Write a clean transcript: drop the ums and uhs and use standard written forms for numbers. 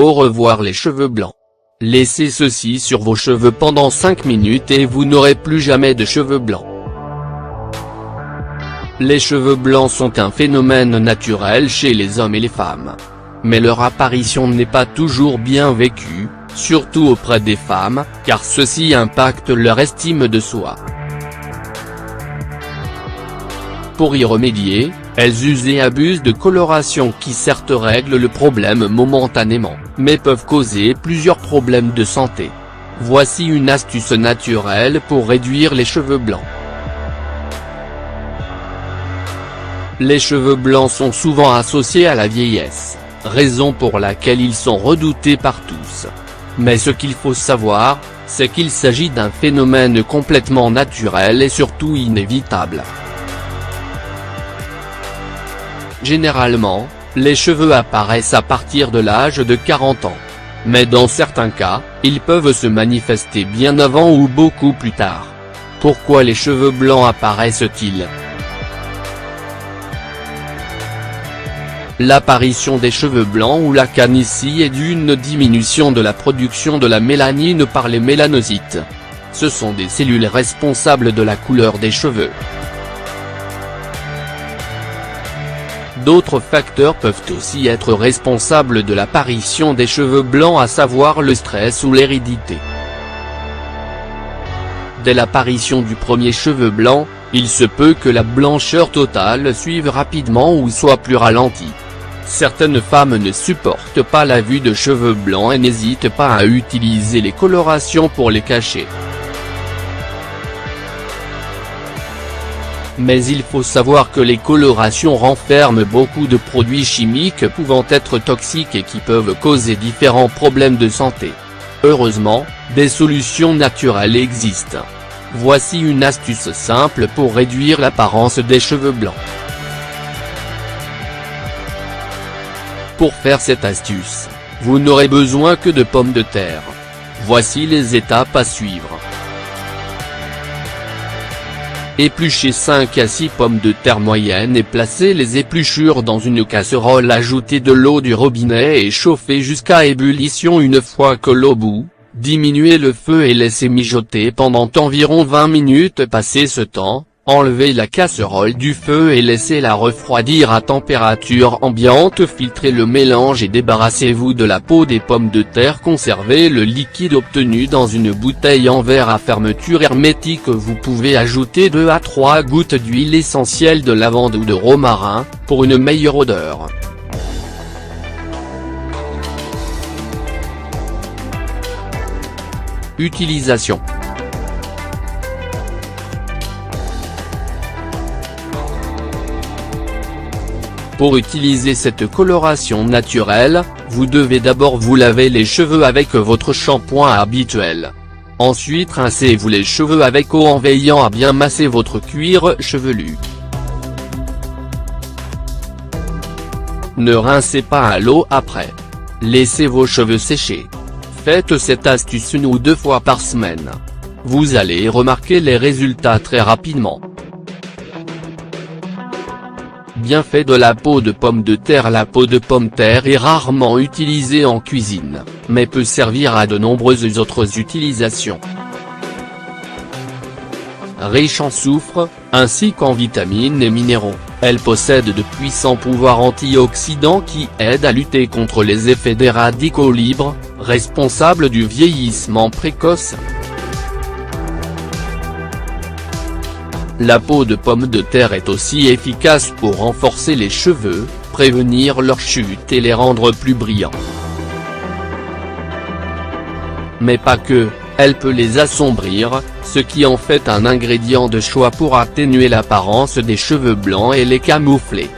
Au revoir les cheveux blancs. Laissez ceci sur vos cheveux pendant 5 minutes et vous n'aurez plus jamais de cheveux blancs. Les cheveux blancs sont un phénomène naturel chez les hommes et les femmes. Mais leur apparition n'est pas toujours bien vécue, surtout auprès des femmes, car ceci impacte leur estime de soi. Pour y remédier, elles usent et abusent de colorations qui certes règlent le problème momentanément, mais peuvent causer plusieurs problèmes de santé. Voici une astuce naturelle pour réduire les cheveux blancs. Les cheveux blancs sont souvent associés à la vieillesse, raison pour laquelle ils sont redoutés par tous. Mais ce qu'il faut savoir, c'est qu'il s'agit d'un phénomène complètement naturel et surtout inévitable. Généralement, les cheveux apparaissent à partir de l'âge de 40 ans. Mais dans certains cas, ils peuvent se manifester bien avant ou beaucoup plus tard. Pourquoi les cheveux blancs apparaissent-ils ? L'apparition des cheveux blancs ou la calvitie est due à une diminution de la production de la mélanine par les mélanocytes. Ce sont des cellules responsables de la couleur des cheveux. D'autres facteurs peuvent aussi être responsables de l'apparition des cheveux blancs, à savoir le stress ou l'hérédité. Dès l'apparition du premier cheveu blanc, il se peut que la blancheur totale suive rapidement ou soit plus ralentie. Certaines femmes ne supportent pas la vue de cheveux blancs et n'hésitent pas à utiliser les colorations pour les cacher. Mais il faut savoir que les colorations renferment beaucoup de produits chimiques pouvant être toxiques et qui peuvent causer différents problèmes de santé. Heureusement, des solutions naturelles existent. Voici une astuce simple pour réduire l'apparence des cheveux blancs. Pour faire cette astuce, vous n'aurez besoin que de pommes de terre. Voici les étapes à suivre. Épluchez 5 à 6 pommes de terre moyennes et placez les épluchures dans une casserole. Ajoutez de l'eau du robinet et chauffez jusqu'à ébullition. Une fois que l'eau bout, diminuez le feu et laissez mijoter pendant environ 20 minutes. Passé ce temps, enlevez la casserole du feu et laissez-la refroidir à température ambiante. Filtrez le mélange et débarrassez-vous de la peau des pommes de terre. Conservez le liquide obtenu dans une bouteille en verre à fermeture hermétique. Vous pouvez ajouter 2 à 3 gouttes d'huile essentielle de lavande ou de romarin, pour une meilleure odeur. Utilisation. Pour utiliser cette coloration naturelle, vous devez d'abord vous laver les cheveux avec votre shampoing habituel. Ensuite rincez-vous les cheveux avec eau en veillant à bien masser votre cuir chevelu. Ne rincez pas à l'eau après. Laissez vos cheveux sécher. Faites cette astuce 1 ou 2 fois par semaine. Vous allez remarquer les résultats très rapidement. Bienfait de la peau de pomme de terre. La peau de pomme de terre est rarement utilisée en cuisine, mais peut servir à de nombreuses autres utilisations. Riche en soufre, ainsi qu'en vitamines et minéraux, elle possède de puissants pouvoirs antioxydants qui aident à lutter contre les effets des radicaux libres, responsables du vieillissement précoce. La peau de pomme de terre est aussi efficace pour renforcer les cheveux, prévenir leur chute et les rendre plus brillants. Mais pas que, elle peut les assombrir, ce qui en fait un ingrédient de choix pour atténuer l'apparence des cheveux blancs et les camoufler.